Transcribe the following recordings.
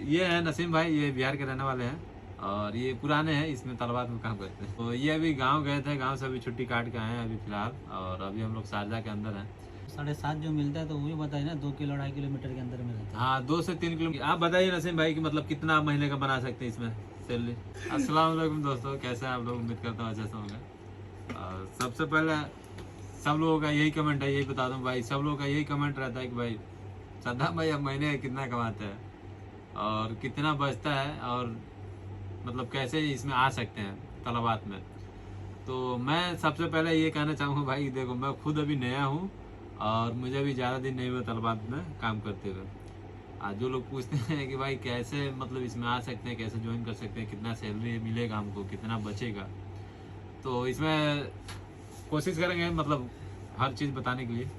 ये है नसीम भाई, ये बिहार के रहने वाले हैं और ये पुराने हैं, इसमें तलवात में काम करते हैं। तो ये अभी गांव गए थे, गांव से अभी छुट्टी काट के आए हैं अभी फिलहाल, और अभी हम लोग शारजा के अंदर हैं। 7.5 जो मिलता है तो वो भी बताइए ना, 2 किलो 2.5 किलोमीटर के अंदर में रहता है। हाँ, 2 से 3 किलोमीटर। आप बताइए नसीम भाई कि मतलब कितना आप महीने का बना सकते हैं इसमें सैलरी। अस्सलाम वालेकुम दोस्तों, कैसे हैं आप लोग? उम्मीद करता हूँ अच्छे से होंगे। सबसे पहले सब लोगों का यही कमेंट है, यही बता दूं भाई, सब लोगों का यही कमेंट रहता है कि भाई सद्दाम भाई अब महीने का कितना कमाते हैं और कितना बचता है, और मतलब कैसे इसमें आ सकते हैं तलबात में। तो मैं सबसे पहले ये कहना चाहूँगा भाई, देखो मैं खुद अभी नया हूँ और मुझे अभी ज़्यादा दिन नहीं हुआ तलबात में काम करते हुए। आज जो लोग पूछते हैं कि भाई कैसे मतलब इसमें आ सकते हैं, कैसे ज्वाइन कर सकते हैं, कितना सैलरी मिलेगा हमको, कितना बचेगा, तो इसमें कोशिश करेंगे मतलब हर चीज़ बताने के लिए।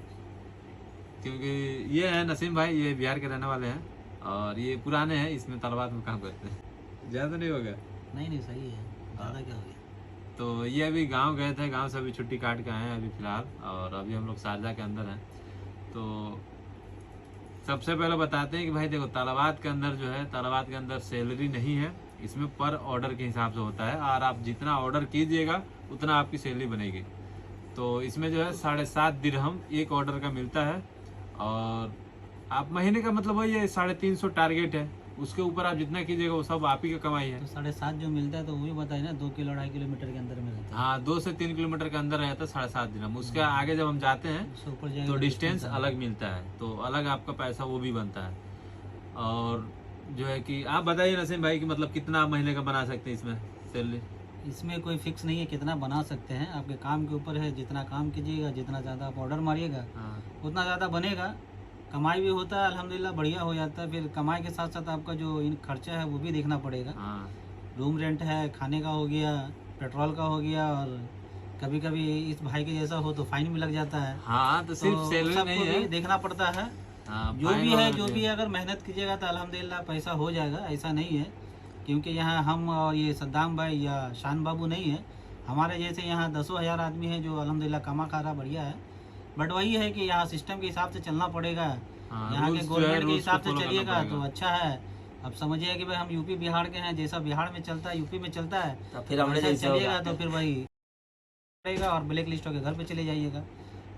क्योंकि ये है नसीम भाई, ये बिहार के रहने वाले हैं और ये पुराने हैं, इसमें तलवात में काम करते हैं। ज़्यादा नहीं होगा? नहीं सही है, ज़्यादा क्या हो गया। तो ये अभी गांव गए थे, गांव से अभी छुट्टी काट के आए हैं अभी फिलहाल, और अभी हम लोग शारजा के अंदर हैं। तो सबसे पहले बताते हैं कि भाई देखो तलवात के अंदर जो है, तलवात के अंदर सैलरी नहीं है, इसमें पर ऑर्डर के हिसाब से होता है, और आप जितना ऑर्डर कीजिएगा उतना आपकी सैलरी बनेगी। तो इसमें जो है 7.5 दिरहम एक ऑर्डर का मिलता है, और आप महीने का मतलब वही है 350 टारगेट है, उसके ऊपर आप जितना कीजिएगा वो सब आप ही का कमाई है। तो 7.5 जो मिलता है तो वो भी बताइए ना, 2 किलो 2.5 किलोमीटर के अंदर में रहता है। हाँ, 2 से 3 किलोमीटर के अंदर रहता है 7.5 दिरहम। उसके आगे जब हम जाते हैं उससे ऊपर जाएगा तो तो डिस्टेंस अलग मिलता है, तो अलग आपका पैसा वो भी बनता है। और जो है कि आप बताइए नसीम भाई कि मतलब कितना आप महीने का बना सकते हैं इसमें सैलरी। इसमें कोई फिक्स नहीं है कितना बना सकते हैं, आपके काम के ऊपर है। जितना काम कीजिएगा, जितना ज़्यादा आप ऑर्डर मारिएगा हाँ, उतना ज़्यादा बनेगा। कमाई भी होता है अल्हम्दुलिल्लाह, बढ़िया हो जाता है। फिर कमाई के साथ साथ आपका जो इन खर्चा है वो भी देखना पड़ेगा। हाँ, रूम रेंट है, खाने का हो गया, पेट्रोल का हो गया, और कभी कभी इस भाई के जैसा हो तो फाइन भी लग जाता है। हाँ, तो सिर्फ तो सैलरी नहीं सबको भी है। देखना पड़ता है। हाँ, जो फाइन भी है वगैरह जो भी भी है। है, अगर मेहनत कीजिएगा तो अल्हम्दुलिल्लाह पैसा हो जाएगा, ऐसा नहीं है। क्योंकि यहाँ हम और ये सद्दाम भाई या शान बाबू नहीं है, हमारे जैसे यहाँ 10,000 आदमी है जो अल्हम्दुलिल्लाह कमा खा रहा, बढ़िया है। बट वही है कि यहाँ सिस्टम के हिसाब से चलना पड़ेगा। हाँ, यहाँ के रूल्स जो है गवर्नमेंट के रूल्स को हिसाब से फॉलो करना चलिएगा तो पड़ेगा। अच्छा है। अब समझिए कि भाई हम यूपी बिहार के हैं, जैसा बिहार में चलता है यूपी में चलता है, तो फिर हमने वैसा जैसे चलिएगा होगा तो फिर वही पड़ेगा और ब्लैक लिस्ट होकर घर पे चले जाइएगा।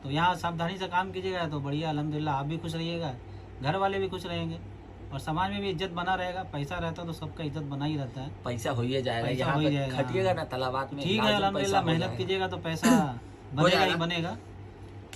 तो यहाँ सावधानी से काम कीजिएगा तो बढ़िया, अल्हम्दुलिल्लाह आप भी खुश रहिएगा, घर वाले भी खुश रहेंगे, और समाज में भी इज्जत बना रहेगा। पैसा रहता तो सबका इज्जत बना ही रहता है। पैसा हो ही जाएगा। पैसा यहाँ हो ही पे जाएगा। खटिएगा ना तालाबात में, ठीक है, लाजमी अल्हम्दुलिल्लाह पैसा हो मेहनत जाएगा। कीजिएगा तो पैसा बनेगा ही जाएगा। बनेगा।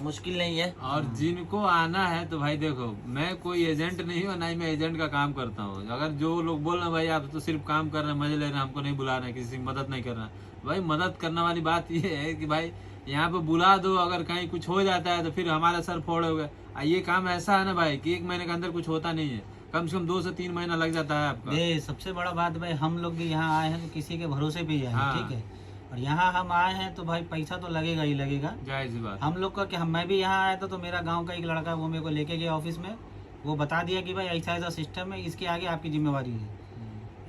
मुश्किल नहीं है। और जिनको आना है तो भाई देखो, मैं कोई एजेंट नहीं हूँ, ना ही मैं एजेंट का काम करता हूँ। अगर जो लोग बोल रहे हैं भाई आप तो सिर्फ काम कर रहे हैं, मजे ले रहे हैं, हमको नहीं बुला रहे हैं, किसी की मदद नहीं कर रहे हैं, भाई मदद करने वाली बात ये है कि भाई यहाँ पे बुला दो, अगर कहीं कुछ हो जाता है तो फिर हमारा सर फोड़ोगे। ये काम ऐसा है ना भाई कि 1 महीने के अंदर कुछ होता नहीं है, कम से कम 2 से 3 महीना लग जाता है आपका। सबसे बड़ा बात भाई, हम लोग भी यहाँ आए हैं तो किसी के भरोसे पे ही आए हैं, हाँ। ठीक है। और यहाँ हम आए हैं तो भाई पैसा तो लगेगा ही लगेगा। जायज सी बात। हम लोग का क्या, मैं भी यहाँ आया था तो मेरा गांव का एक लड़का वो मेरे को लेके गया ऑफिस में, वो बता दिया कि भाई ऐसा ऐसा सिस्टम है, इसके आगे आपकी जिम्मेवारी है।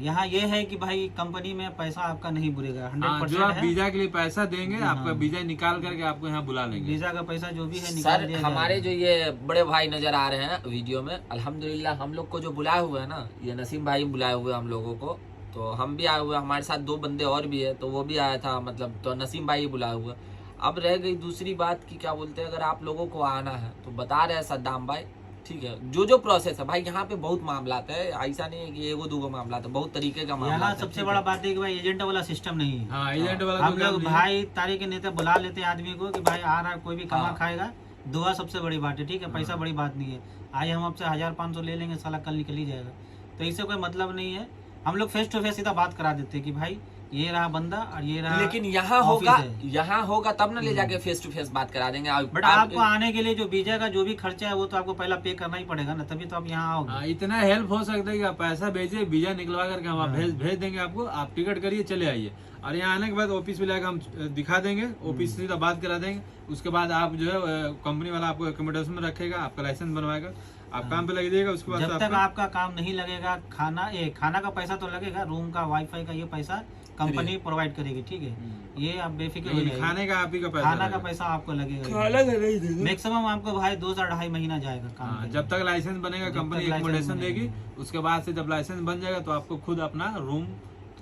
यहाँ ये है कि भाई कंपनी में पैसा आपका नहीं बुरेगा, हाँ, जो 100% आप है। वीजा के लिए पैसा देंगे, हाँ। आपका वीजा निकाल करके आपको यहाँ बुला लेंगे। वीजा का पैसा जो भी है निकाल सर दिया हमारे जाएगा। जो ये बड़े भाई नजर आ रहे हैं वीडियो में, अल्हम्दुलिल्लाह हम लोग को जो बुलाए हुए है ना, ये नसीम भाई बुलाए हुए हम लोगों को। तो हम भी आए हुए, हमारे साथ 2 बंदे और भी है, तो वो भी आया था मतलब, तो नसीम भाई बुलाए हुए। अब रह गई दूसरी बात की क्या बोलते हैं, अगर आप लोगों को आना है तो बता रहे हैं सद्दाम भाई, ठीक है। जो प्रोसेस है भाई, यहाँ पे बहुत मामला है, ऐसा नहीं है कि 1-2 मामला है, बहुत तरीके का मामला यहाँ है। सबसे बड़ा बात है कि भाई एजेंट वाला सिस्टम नहीं है। हाँ, एजेंट वाला हम कोई काम लोग नहीं है। भाई तारीख के नेता बुला लेते हैं आदमी को कि भाई आ रहा है, कोई भी कमा हाँ। खाएगा, दुआ सबसे बड़ी बात है, ठीक है। पैसा बड़ी बात नहीं है। आज हम आपसे 1,000-500 ले लेंगे, साला कल निकल ही जाएगा, तो इससे कोई मतलब नहीं है। हम लोग फेस टू फेस सीधा बात करा देते हैं कि भाई ये रहा बंदा और ये रहा। लेकिन यहाँ ऑफिस होगा, है। यहाँ होगा तब ना ले जाके फेस टू फेस बात करा देंगे। बट आपको आने के लिए जो वीजा का जो भी खर्चा है वो तो आपको पहला पे करना ही पड़ेगा ना, तभी तो आप यहाँ आओगे। हाँ, इतना हेल्प हो सकता है कि आप पैसा भेजिए, वीजा निकलवा करके हम भेज देंगे आपको, आप टिकट करिए चले आइए, और यहाँ आने के बाद ऑफिस में लाकर हम दिखा देंगे, ऑफिस से सीधा बात करा देंगे। उसके बाद आप जो है कंपनी वाला आपको एकोमोडेशन में रखेगा, आपका लाइसेंस बनवाएगा, आप काम पे लग जाएगा, उसके बाद जब तक आपका काम नहीं लगेगा, खाना का पैसा तो लगेगा, रूम का वाईफाई का ये पैसा कंपनी प्रोवाइड करेगी, ठीक है। ये आप बेफिक्र हो जाइए, खाने का आप ही का पैसा, खाना का पैसा आपको लगेगा, खाना का नहीं देगा। मैक्सिमम आपको भाई 2 से 2.5 महीना जाएगा काम हाँ, करने जब तक लाइसेंस बनेगा, जब तक कंपनी लाइसेंस एकोमोडेशन बनेगा। देगी, उसके बाद से जब लाइसेंस बन जाएगा तो आपको खुद अपना रूम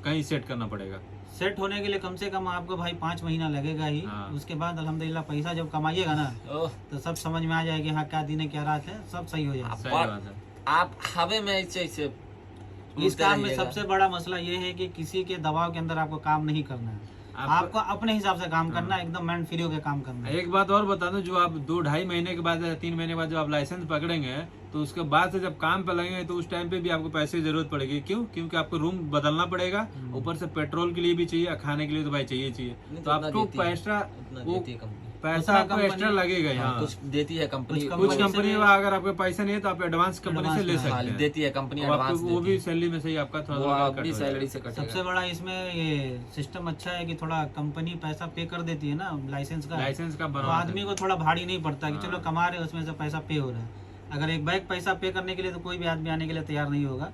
कहीं सेट करना पड़ेगा। सेट होने के लिए कम से कम आपको भाई 5 महीना लगेगा ही। हाँ। उसके बाद अल्हम्दुलिल्लाह पैसा जब कमाइएगा ना ओह, तो सब समझ में आ जाएगा, हाँ क्या दिन है क्या रात है, सब सही हो जाएगा। सही बात है। आप हवे में ऐसे इस उड़ते काम में रहिएगा। सबसे बड़ा मसला ये है कि किसी के दबाव के अंदर आपको काम नहीं करना है, आपको अपने हिसाब से काम करना है, एकदम माइंड फ्री होकर काम करना है। एक बात और बता दूं, जो आप 2-2.5 महीने के बाद या 3 महीने बाद जब आप लाइसेंस पकड़ेंगे तो उसके बाद से जब काम पे लगेंगे तो उस टाइम पे भी आपको पैसे की जरूरत पड़ेगी। क्यों? क्योंकि आपको रूम बदलना पड़ेगा, ऊपर से पेट्रोल के लिए भी चाहिए, खाने के लिए तो भाई चाहिए नहीं तो तो आपको उतना पैसा वो देती है कंपनी, पैसा उतना आपको एक्स्ट्रा कंपनी- लगेगा हाँ, यहाँ। कुछ देती है कंपनी, कुछ कुछ कंपनी कंपनी से- में अगर आपके पैसा नहीं है तो आप एडवांस कंपनी से ले एडवांस सकते हाँ, हैं, देती है कंपनी और एडवांस आपको वो देती भी है। सैलरी में से ही आपका वो थोड़ा अपनी सैलरी से सबसे कटेगा। बड़ा इसमें ये सिस्टम अच्छा है कि थोड़ा कंपनी पैसा पे कर देती है ना लाइसेंस का, लाइसेंस का तो बनवा आदमी को थोड़ा भारी नहीं पड़ता कि हाँ। चलो कमा रहे हैं उसमें से पैसा पे हो रहा है। अगर एक बैग पैसा पे करने के लिए तो कोई भी आदमी आने के लिए तैयार नहीं होगा।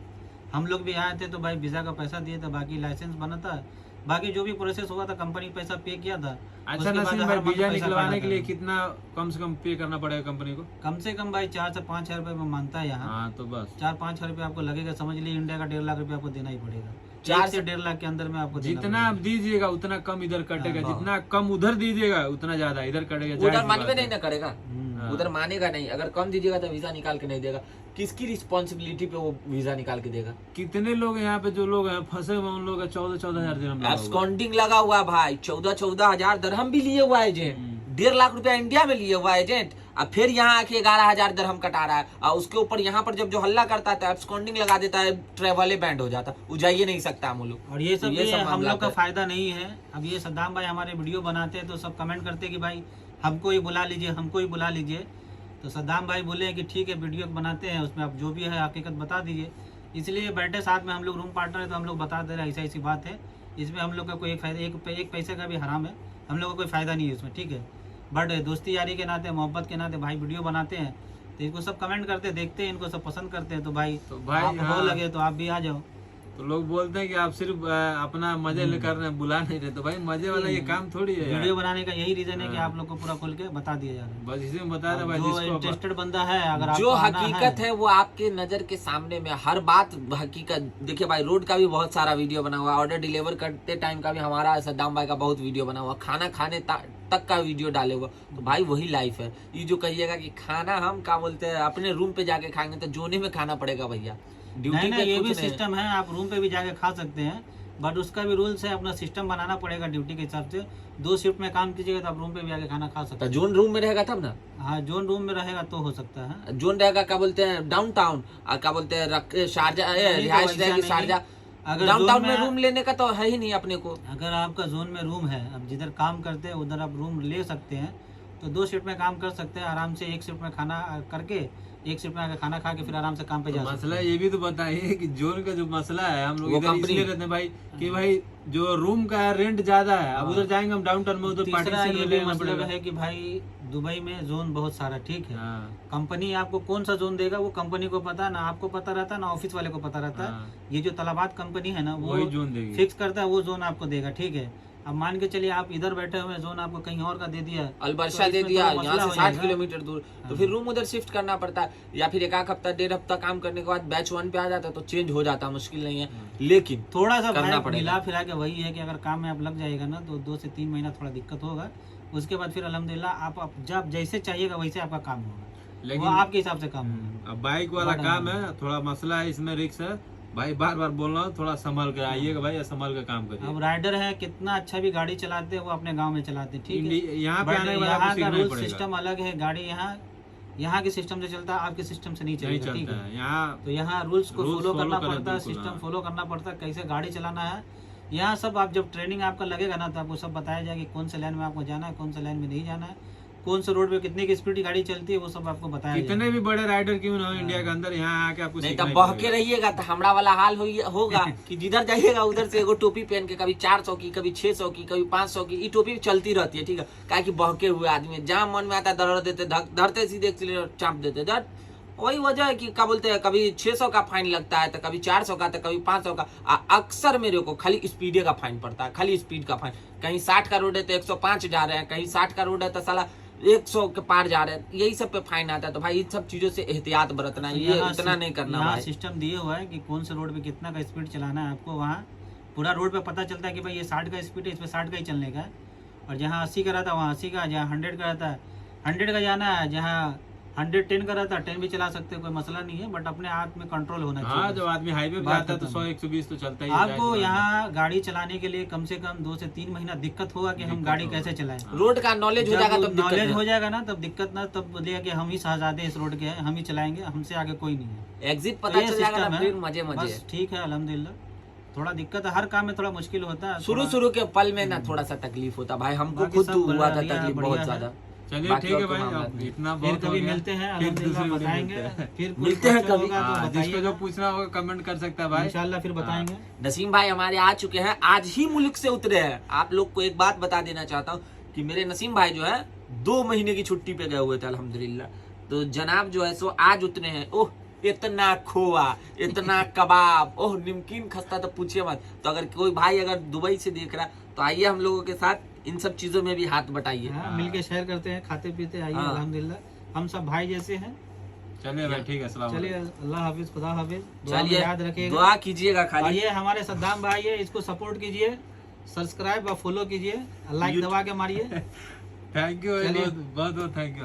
हम लोग भी आए थे तो भाई वीजा का पैसा दिए थे, बाकी लाइसेंस बना था, बाकी जो भी प्रोसेस हुआ था कंपनी पैसा पे किया था। अच्छा उसके बाद नसीम हर भाई, मंथ वीजा पैसा निकलवाने काटा के लिए था। कितना कम से कम पे करना पड़ेगा कंपनी को? कम से कम भाई 4 से 5 हजार रुपये में मानता है यहाँ। हाँ तो बस 4-5 हजार रुपये आपको लगेगा, समझ लीजिए इंडिया का 1.5 लाख रुपये आपको देना ही पड़ेगा। 4 से 1.5 लाख के अंदर में आपको देना जितना आप दीजिएगा उतना कम इधर कटेगा, हाँ। जितना कम उधर दीजिएगा उतना ज्यादा इधर कटेगा। जाहिर उधर सी मानवे बात नहीं है। ना करेगा, पड़ेगा। हाँ। उधर मानेगा नहीं। अगर कम दीजिएगा तो वीजा निकाल के नहीं देगा, किसकी रिस्पॉन्सिबिलिटी पे वो वीजा निकाल के देगा? कितने लोग यहाँ पे जो लोग हैं फंसे हुए, उन लोग 14-14 हजार दिरहम लगा हुआ है। एब्सकॉन्डिंग लगा हुआ है भाई, 14-14 हजार दरहम भी लिए हुआ है एजेंट, हम्म। 1.5 लाख रुपया इंडिया में लिए हुआ है एजेंट, अब फिर यहाँ आके 11,000 दरहम कटा रहा है, और उसके ऊपर यहाँ पर जब जो हल्ला करता है एब्सकॉन्डिंग लगा देता है, ट्रेवल बैंड हो जाता है, वो जाइए नहीं सकता हम लोग। और ये सब तो ये हम मामला लोग का है। फायदा नहीं है। अब ये सद्दाम भाई हमारे वीडियो बनाते हैं तो सब कमेंट करते हैं कि भाई हमको ही बुला लीजिए, हमको ही बुला लीजिए। तो सद्दाम भाई बोले कि ठीक है वीडियो बनाते हैं, उसमें आप जो भी है हकीकत बता दीजिए। इसलिए बैठे साथ में हम लोग रूम पार्टनर है तो हम लोग बता दे रहे हैं ऐसा ऐसी बात है। इसमें हम लोग का कोई फायदा एक पैसे का भी हराम है, हम लोग का कोई फायदा नहीं है इसमें, ठीक है। बट दोस्ती यारी के नाते, मोहब्बत के नाते भाई वीडियो बनाते हैं तो इनको सब कमेंट करते हैं, देखते हैं, इनको सब पसंद करते हैं। तो भाई आप हाँ। हो लगे तो आप भी आ जाओ। तो लोग बोलते हैं कि आप सिर्फ अपना मजे कर रहे हैं, बुला नहीं रहे। तो भाई मजे वाला ये काम थोड़ी है यार। वीडियो बनाने का यही रीजन है कि हाँ। आप लोग को पूरा खोल के बता दिया जा रहा है। बस इसी में बता रहे भाई, जो जिसको इंटरेस्टेड बंदा है, अगर जो आपको आना हकीकत है वो आपके नजर के सामने में, हर बात हकीकत। देखिए भाई, रोड का भी बहुत सारा वीडियो बना हुआ है, ऑर्डर डिलीवर करते टाइम का भी हमारा सद्दाम भाई का बहुत वीडियो बना हुआ, खाना खाने तक का वीडियो डाले हुआ। तो भाई वही लाइफ है। ये जो कहिएगा कि खाना हम क्या बोलते हैं अपने रूम पे जाके खाएंगे, तो जोने में खाना पड़ेगा भैया, ड्यूटी नहीं पे नहीं, ये कुछ भी नहीं। सिस्टम है, आप रूम पे भी जाके खा सकते हैं, बट उसका भी रूल्स है, अपना सिस्टम बनाना पड़ेगा ड्यूटी के हिसाब से। 2 शिफ्ट में काम कीजिएगा तो आप रूम पे भी आके खाना खा सकते तो हैं। जोन रूम में रहेगा तब ना, हाँ, जोन रूम में रहेगा तो हो सकता है। जोन रहेगा क्या बोलते हैं डाउन टाउन, क्या बोलते हैं शारजा, नहीं तो रिहाइश वैसा रहेगी नहीं। शारजा। अगर डाउन जोन टाउन में में रूम लेने का तो है ही नहीं अपने को। अगर आपका जोन में रूम है, अब जिधर काम करते हैं उधर आप रूम ले सकते हैं, तो 2 शिफ्ट में काम कर सकते हैं आराम से। 1 शिफ्ट में खाना करके 1 शिफ्ट में आकर खाना खा के फिर आराम से काम पे जा सकते मसला हैं। ये भी तो बताइए कि जोन का जो मसला है, हम लोग वो इधर कंपनी- इसलिए रहते हैं भाई कि भाई जो रूम का रेंट ज्यादा है, अब हाँ। उधर जाएंगे हम डाउन टाउन में, उधर तीसरा पार्टीशन ये में भी लेना मतलब पड़ेगा। है कि भाई दुबई में जोन बहुत सारा, ठीक है। हाँ, कंपनी आपको कौन सा जोन देगा वो कंपनी को पता है, ना आपको पता रहता है ना ऑफिस वाले को पता रहता है। हाँ, ये जो तलाबात कंपनी है ना वही वो जोन देगी। फिक्स करता है, वो जोन आपको देगा, ठीक है। अब मान के चलिए आप इधर बैठे हुए हैं, जोन आपको कहीं और का दे दिया, अलबर्षा तो दे इसमें दिया, थोड़ा यहाँ मसला से हो 60 जाएगा। किलोमीटर दूर, तो हाँ। फिर रूम उधर शिफ्ट करना पड़ता है, या फिर 1 हफ्ता 1.5 हफ्ता काम करने के बाद बैच 1 पे आ जाता है तो चेंज हो जाता है, मुश्किल नहीं है। लेकिन थोड़ा सा करना भाई पड़ेगा। मिला फिरा के वही है कि अगर काम में आप लग जाएगा ना तो 2 से 3 महीना थोड़ा दिक्कत होगा। उसके बाद फिर अल्हम्दुलिल्लाह आप जब जैसे चाहिएगा वैसे आपका काम होगा, वो लेकिन आपके हिसाब से काम होगा। अब बाइक वाला बड़ा काम है, थोड़ा मसला है इसमें, रिक्स है भाई। बार बार बोल रहा हूँ, थोड़ा संभाल कर आइएगा भाई, या संभाल कर काम करिए। अब राइडर है, कितना अच्छा भी गाड़ी चलाते हैं वो अपने गांव में चलाते हैं, ठीक है। यहाँ पे बट आने के बाद यहाँ आपको का सीखना ही रूल पड़ेगा। सिस्टम अलग है, गाड़ी यहाँ के सिस्टम से चलता है, आपके सिस्टम से नहीं नहीं चलेगा, ठीक चलता है। है यहाँ। तो यहाँ रूल्स को Rules फॉलो follow करना करें पड़ता है, बिल्कुल, सिस्टम हाँ। फॉलो करना पड़ता है, कैसे गाड़ी चलाना है। यहाँ सब आप जब ट्रेनिंग आपका लगेगा ना तो आपको सब बताया जाएगा कि कौन से लाइन में आपको जाना है, कौन से लाइन में नहीं जाना है, कौन से रोड पे कितनी की स्पीड गाड़ी चलती है, वो सब आपको बताया जाएगा। कितने भी बड़े राइडर क्यों ना हो इंडिया के अंदर, यहाँ आके आपको नहीं सीखना तो ही बहके पड़ेगा। रहिएगा तो हमरा वाला हाल होगा कि जिधर जाइएगा उधर से एगो टोपी पहन के, कभी 400 की, कभी 600 की, कभी 500 की, ये टोपी चलती रहती है, ठीक है। क्या कि बहके हुए आदमी जहाँ मन में आता है दर देते, धरते सीधे चाप देते, वही वजह है कि क्या बोलते हैं, कभी 600 का फाइन लगता है, तो कभी 400 का, तो कभी 500 का। अक्सर मेरे को खाली स्पीडे का फाइन पड़ता है, खाली स्पीड का फाइन। कहीं 60 का रोड है तो 105 जा रहे हैं, कहीं 60 का रोड है तो साला 100 के पार जा रहे हैं, यही सब पे फाइन आता है। तो भाई इन सब चीजों से एहतियात बरतना है, ये इतना नहीं करना भाई। सिस्टम दिए हुआ है कि कौन से रोड पे कितना का स्पीड चलाना है आपको, वहाँ पूरा रोड पे पता चलता है कि भाई ये 60 का स्पीड है, इस पे 60 का ही चलने का है। और जहाँ 80 का रहता है वहाँ 80 का, जहाँ 100 का रहता है 100 का जाना है, जहाँ 110 का रहता है 10 भी चला सकते हैं, कोई मसला नहीं है, बट अपने हाथ में कंट्रोल होना चाहिए। हाँ, जब आदमी हाईवे पे आता है तो 100-120 तो चलता ही है। आपको यहाँ गाड़ी चलाने के लिए कम से कम 2 से 3 महीना दिक्कत होगा कि हम गाड़ी कैसे चलाएं। रोड का नॉलेज हो जाएगा तब नॉलेज हो जाएगा ना, तब दिक्कत ना, तब बोलिएगा कि हम ही शहजादे इस रोड के हैं, हम ही चलाएंगे, हमसे आगे कोई नहीं है। एग्जिट पता चल जाएगा ना, फिर मजे मजे। बस ठीक है, अल्हम्दुलिल्लाह। थोड़ा दिक्कत है, हर काम में थोड़ा मुश्किल होता है। शुरू के पल में ना थोड़ा सा तकलीफ होता भाई, हमको खुद हुआ था तकलीफ बहुत ज्यादा। चलिए ठीक है भाई, अब इतना बहुत हो गया। मिलते हैं, फिर दूसरी वीडियो बताएंगे, फिर मिलते हैं कभी। जिसको जो पूछना होगा कमेंट कर सकता है भाई, इंशाल्लाह फिर बताएंगे। नसीम भाई हमारे आ चुके हैं, आज ही मुल्क से उतरे हैं। आप लोग को एक बात बता देना चाहता हूँ कि मेरे नसीम भाई जो है 2 महीने की छुट्टी पे गए हुए थे अल्हम्दुलिल्लाह। तो जनाब जो है सो आज उतरे हैं। ओह इतना खोआ, इतना कबाब, ओह नमकीन खस्ता तो पूछिए मत। तो अगर कोई भाई अगर दुबई से देख रहा है तो आइए हम लोगों के साथ इन सब चीजों में भी हाथ बटाइए। हाँ, मिलके शेयर करते हैं, खाते पीते आइए। अल्हम्दुलिल्लाह हम सब भाई जैसे हैं। चलिए भाई ठीक है, अस्सलाम चलिए, अल्लाह हाफिज, खुदा हाफिज। चलिए याद रखिएगा, दुआ कीजिएगा खाली। ये हमारे सद्दाम भाई है, इसको सपोर्ट कीजिए, सब्सक्राइब और फॉलो कीजिए, लाइक दबा के मारिए। थैंक यू, बहुत बहुत थैंक यू।